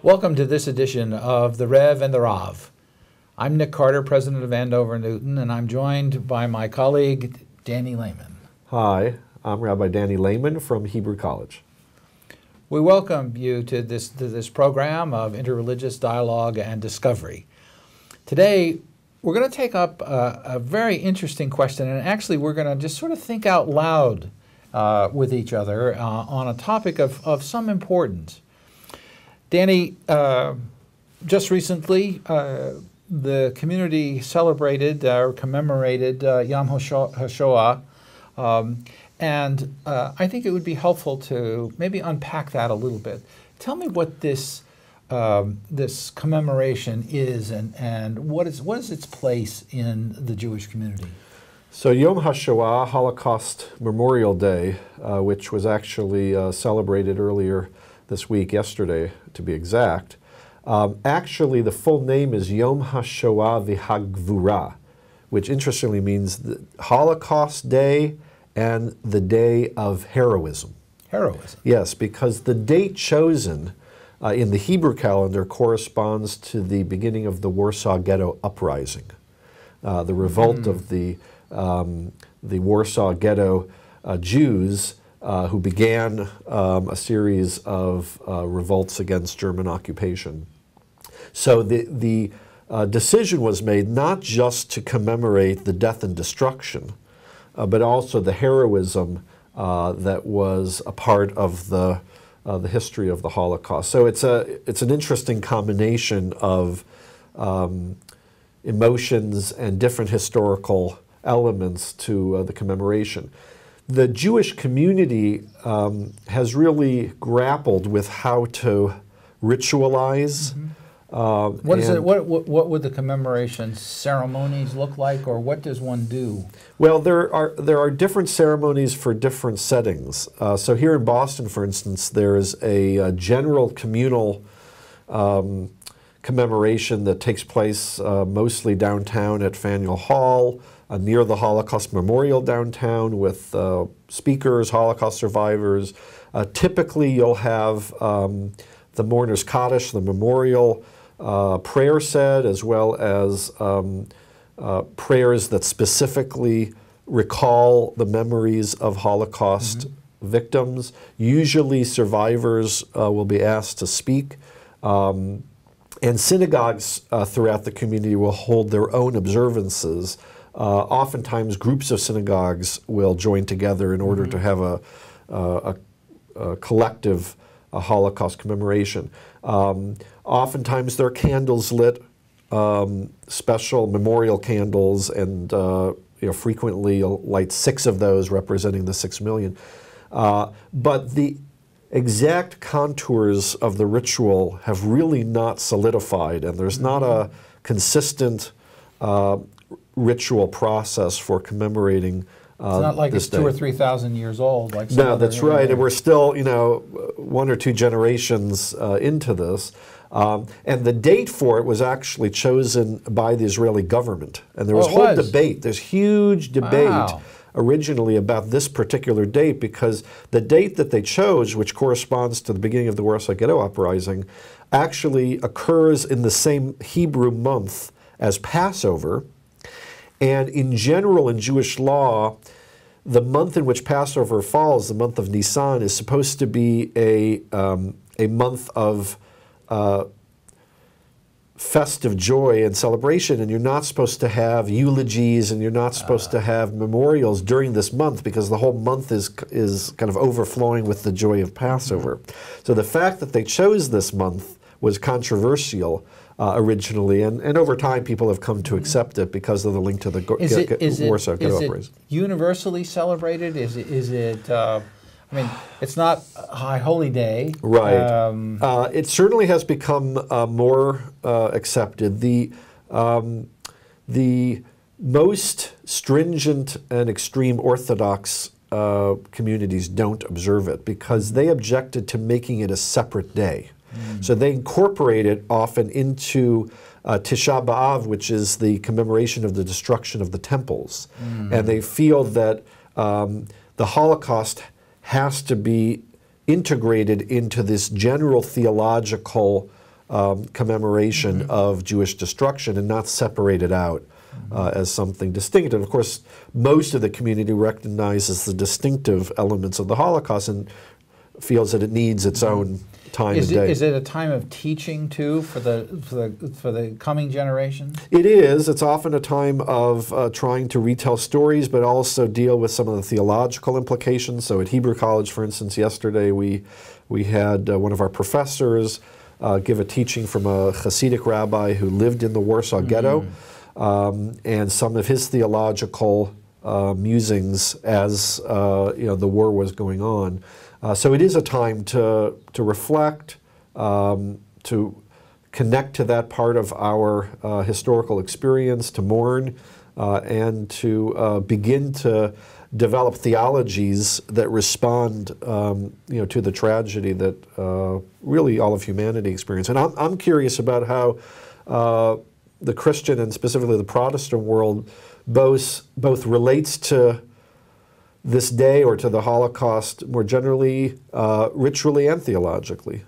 Welcome to this edition of the Rev and the Rav. I'm Nick Carter, president of Andover, Newton, and I'm joined by my colleague, Danny Lehmann. Hi, I'm Rabbi Danny Lehmann from Hebrew College. We welcome you to this program of interreligious dialogue and discovery. Today, we're going to take up a very interesting question, and actually we're going to just sort of think out loud with each other on a topic of some importance. Danny, just recently, the community celebrated or commemorated Yom HaShoah, and I think it would be helpful to maybe unpack that a little bit. Tell me what this commemoration is, and what is its place in the Jewish community. So Yom HaShoah, Holocaust Memorial Day, which was actually celebrated earlier this week, yesterday to be exact. Actually, the full name is Yom HaShoah v'Hagvura, which interestingly means the Holocaust Day and the Day of Heroism. Heroism? Yes, because the date chosen in the Hebrew calendar corresponds to the beginning of the Warsaw Ghetto Uprising, the revolt of the Warsaw Ghetto Jews who began a series of revolts against German occupation. So the decision was made not just to commemorate the death and destruction, but also the heroism that was a part of the history of the Holocaust. So it's an interesting combination of emotions and different historical elements to the commemoration. The Jewish community has really grappled with how to ritualize. What would the commemoration ceremonies look like, or what does one do? Well, there are different ceremonies for different settings. So here in Boston, for instance, there is a general communal commemoration that takes place mostly downtown at Faneuil Hall, near the Holocaust Memorial downtown, with speakers, Holocaust survivors. Typically, you'll have the mourner's Kaddish, the memorial prayer said, as well as prayers that specifically recall the memories of Holocaust victims. Usually, survivors will be asked to speak. And synagogues throughout the community will hold their own observances. Oftentimes, groups of synagogues will join together in order to have a collective Holocaust commemoration. Oftentimes, there are candles lit, special memorial candles, and frequently you'll light 6 of those, representing the 6 million. But the exact contours of the ritual have really not solidified, and there's not a consistent ritual process for commemorating it's not like it's 2,000 or 3,000 years old. Like no, that's right, and we're still, 1 or 2 generations into this. And the date for it was actually chosen by the Israeli government, and there was whole debate. There's huge debate originally about this particular date, because the date that they chose, which corresponds to the beginning of the Warsaw Ghetto Uprising, actually occurs in the same Hebrew month as Passover. And in general, in Jewish law, the month in which Passover falls, the month of Nisan, is supposed to be a month of festive joy and celebration, and you're not supposed to have eulogies, and you're not supposed to have memorials during this month, because the whole month is kind of overflowing with the joy of Passover. So the fact that they chose this month was controversial originally, and over time people have come to accept it because of the link to the Warsaw Ghetto Uprising. Is it universally celebrated? Is it I mean, it's not a High Holy Day. Right. It certainly has become more accepted. The most stringent and extreme Orthodox communities don't observe it because they objected to making it a separate day. So they incorporate it often into Tisha B'Av, which is the commemoration of the destruction of the temples. And they feel that the Holocaust has to be integrated into this general theological commemoration of Jewish destruction and not separate it out as something distinctive. Of course, most of the community recognizes the distinctive elements of the Holocaust and feels that it needs its own time and day. Is it a time of teaching too for the coming generations? It is. It's often a time of trying to retell stories, but also deal with some of the theological implications. So at Hebrew College, for instance, yesterday we had one of our professors give a teaching from a Hasidic rabbi who lived in the Warsaw Ghetto, and some of his theological musings as the war was going on. So it is a time to reflect, to connect to that part of our historical experience, to mourn, and to begin to develop theologies that respond, to the tragedy that really all of humanity experienced. And I'm curious about how the Christian and specifically the Protestant world both relates to this day or to the Holocaust more generally, ritually and theologically.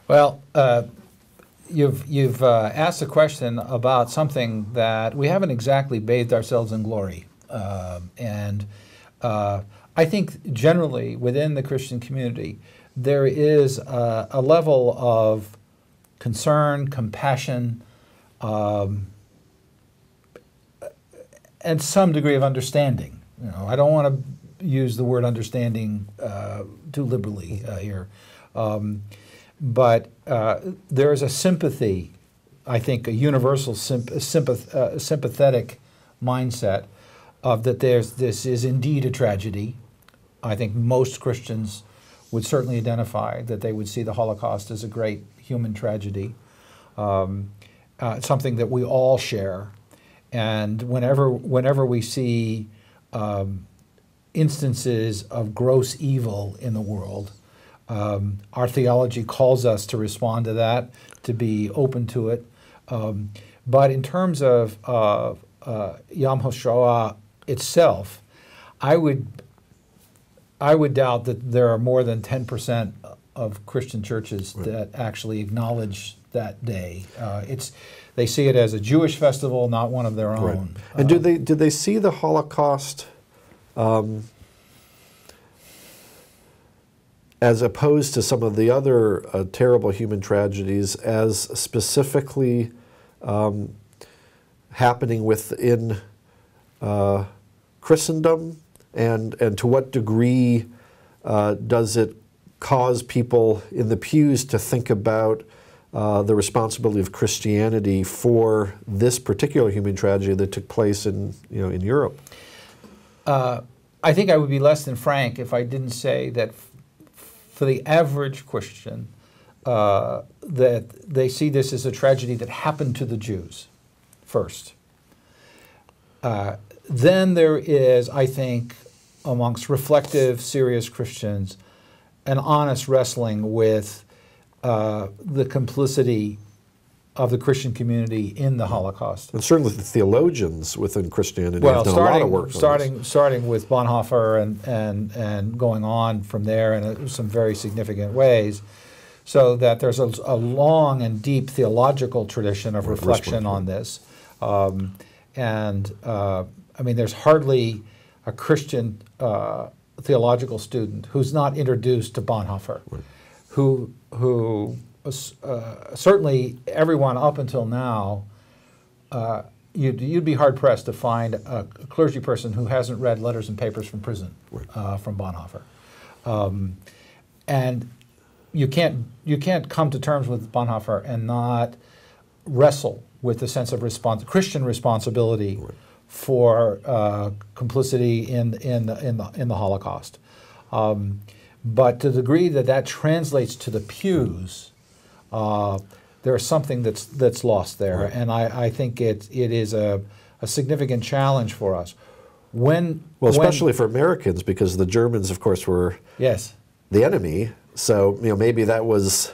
Well, you've asked a question about something that we haven't exactly bathed ourselves in glory. And I think generally within the Christian community, there is a level of concern, compassion, and some degree of understanding. I don't want to use the word understanding too liberally here, but there is a sympathy, I think, a universal sympathetic mindset of that this is indeed a tragedy. I think most Christians would certainly identify that they would see the Holocaust as a great human tragedy, something that we all share. And whenever we see instances of gross evil in the world, our theology calls us to respond to that, to be open to it. But in terms of Yom HaShoah itself, I would doubt that there are more than 10% of Christian churches that actually acknowledge that day. They see it as a Jewish festival, not one of their own. And do they see the Holocaust as opposed to some of the other terrible human tragedies as specifically happening within Christendom, and to what degree does it cause people in the pews to think about the responsibility of Christianity for this particular human tragedy that took place in Europe? I think I would be less than frank if I didn't say that for the average Christian, that they see this as a tragedy that happened to the Jews first. Then there is, I think, amongst reflective, serious Christians, an honest wrestling with the complicity of the Christian community in the Holocaust. And certainly the theologians within Christianity have done a lot of work on this. Starting with Bonhoeffer and going on from there in some very significant ways, so that there's a long and deep theological tradition of reflection on this. I mean, there's hardly a Christian theological student who's not introduced to Bonhoeffer, who certainly everyone up until now, you'd be hard pressed to find a clergy person who hasn't read Letters and Papers from Prison from Bonhoeffer, and you can't come to terms with Bonhoeffer and not wrestle with the sense of Christian responsibility for complicity in the Holocaust. But to the degree that translates to the pews, there's something that's lost there, and I think it is a significant challenge for us. Especially for Americans, because the Germans, of course, were the enemy. So maybe that was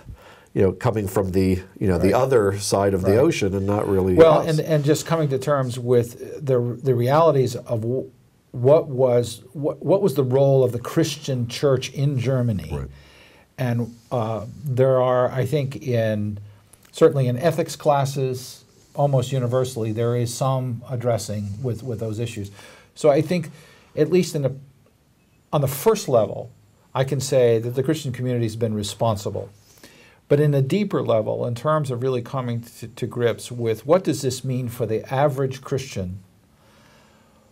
coming from the the other side of the ocean and not really us. and just coming to terms with the realities of what was the role of the Christian church in Germany, and there are, I think, in certainly in ethics classes, almost universally, there is some addressing with those issues. So I think, at least on the first level, I can say that the Christian community has been responsible. But in a deeper level, in terms of really coming to grips with what does this mean for the average Christian,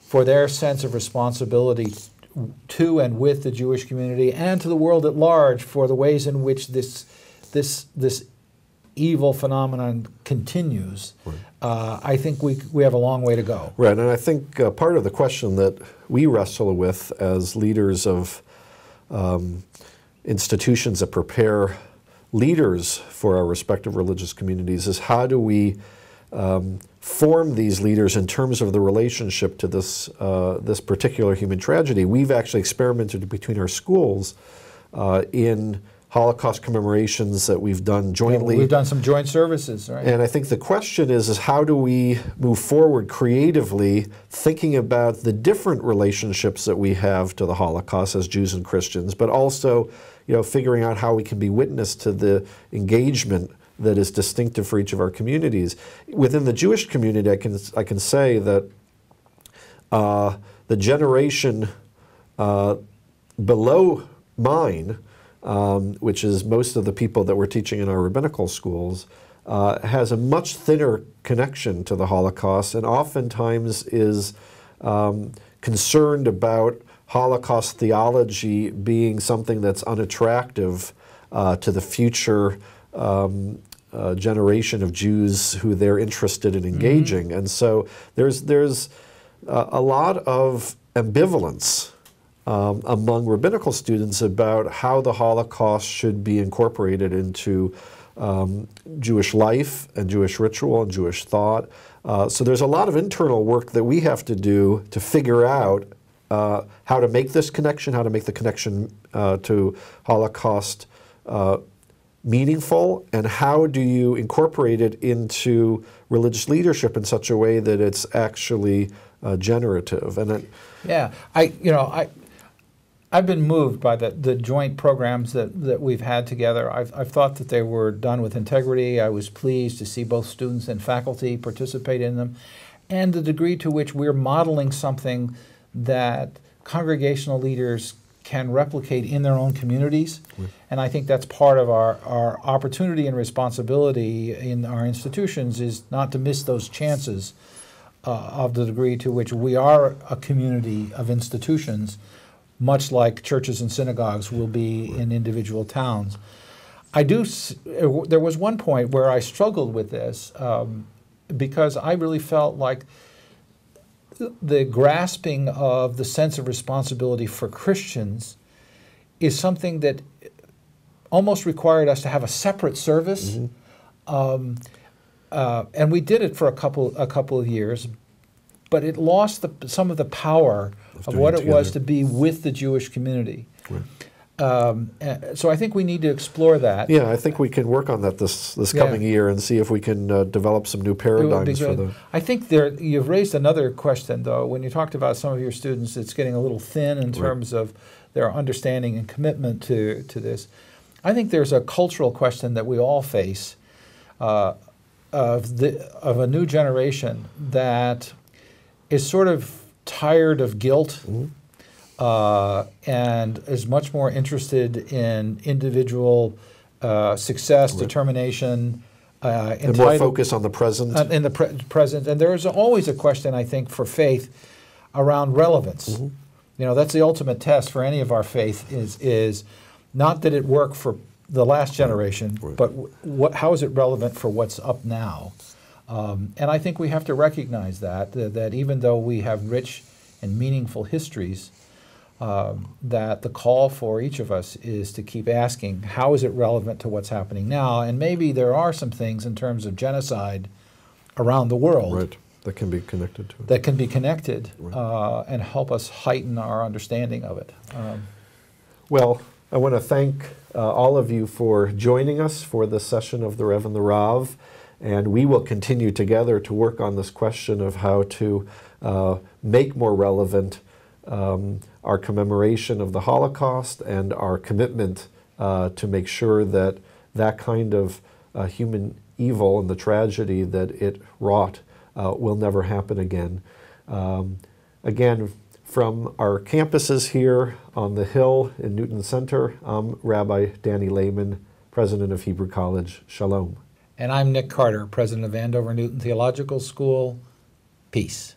for their sense of responsibility to and with the Jewish community and to the world at large, for the ways in which this evil phenomenon continues, right. I think we have a long way to go. Right, and I think part of the question that we wrestle with as leaders of institutions that prepare leaders for our respective religious communities is how do we form these leaders in terms of the relationship to this particular human tragedy. We've actually experimented between our schools in Holocaust commemorations that we've done jointly. We've done some joint services, right? And I think the question is how do we move forward creatively, thinking about the different relationships that we have to the Holocaust as Jews and Christians, but also, figuring out how we can be witness to the engagement that is distinctive for each of our communities. Within the Jewish community, I can say that the generation below mine, which is most of the people that we're teaching in our rabbinical schools, has a much thinner connection to the Holocaust and oftentimes is concerned about Holocaust theology being something that's unattractive to the future generation of Jews who they're interested in engaging. Mm-hmm. And so there's a lot of ambivalence among rabbinical students about how the Holocaust should be incorporated into Jewish life and Jewish ritual and Jewish thought. So there's a lot of internal work that we have to do to figure out how to make this connection, how to make the connection to Holocaust meaningful, and how do you incorporate it into religious leadership in such a way that it's actually generative. And I've been moved by the joint programs that we've had together. I've thought that they were done with integrity. I was pleased to see both students and faculty participate in them, and the degree to which we're modeling something that congregational leaders can replicate in their own communities. Mm. And I think that's part of our opportunity and responsibility in our institutions, is not to miss those chances of the degree to which we are a community of institutions, much like churches and synagogues will be in individual towns. There was one point where I struggled with this because I really felt like the grasping of the sense of responsibility for Christians is something that almost required us to have a separate service. Mm-hmm. And we did it for a couple of years, but it lost some of the power of what it was to be with the Jewish community. Right. So I think we need to explore that. Yeah, I think we can work on that this coming year and see if we can develop some new paradigms for the... I think you've raised another question, though. When you talked about some of your students, it's getting a little thin in terms of their understanding and commitment to this. I think there's a cultural question that we all face of a new generation that is sort of tired of guilt. Mm-hmm. And is much more interested in individual success, determination, and more focus on the present. In the present. And there is always a question, I think, for faith around relevance. Mm-hmm. That's the ultimate test for any of our faith is not that it worked for the last generation, but how is it relevant for what's up now? And I think we have to recognize that even though we have rich and meaningful histories, that the call for each of us is to keep asking, how is it relevant to what's happening now? And maybe there are some things in terms of genocide around the world that can be connected to it. That can be connected and help us heighten our understanding of it. Well, I want to thank all of you for joining us for this session of the Rev and the Rav, and we will continue together to work on this question of how to make more relevant our commemoration of the Holocaust and our commitment to make sure that that kind of human evil and the tragedy that it wrought will never happen again. Again, from our campuses here on the Hill in Newton Center, I'm Rabbi Danny Lehmann, President of Hebrew College. Shalom. And I'm Nick Carter, President of Andover Newton Theological School. Peace.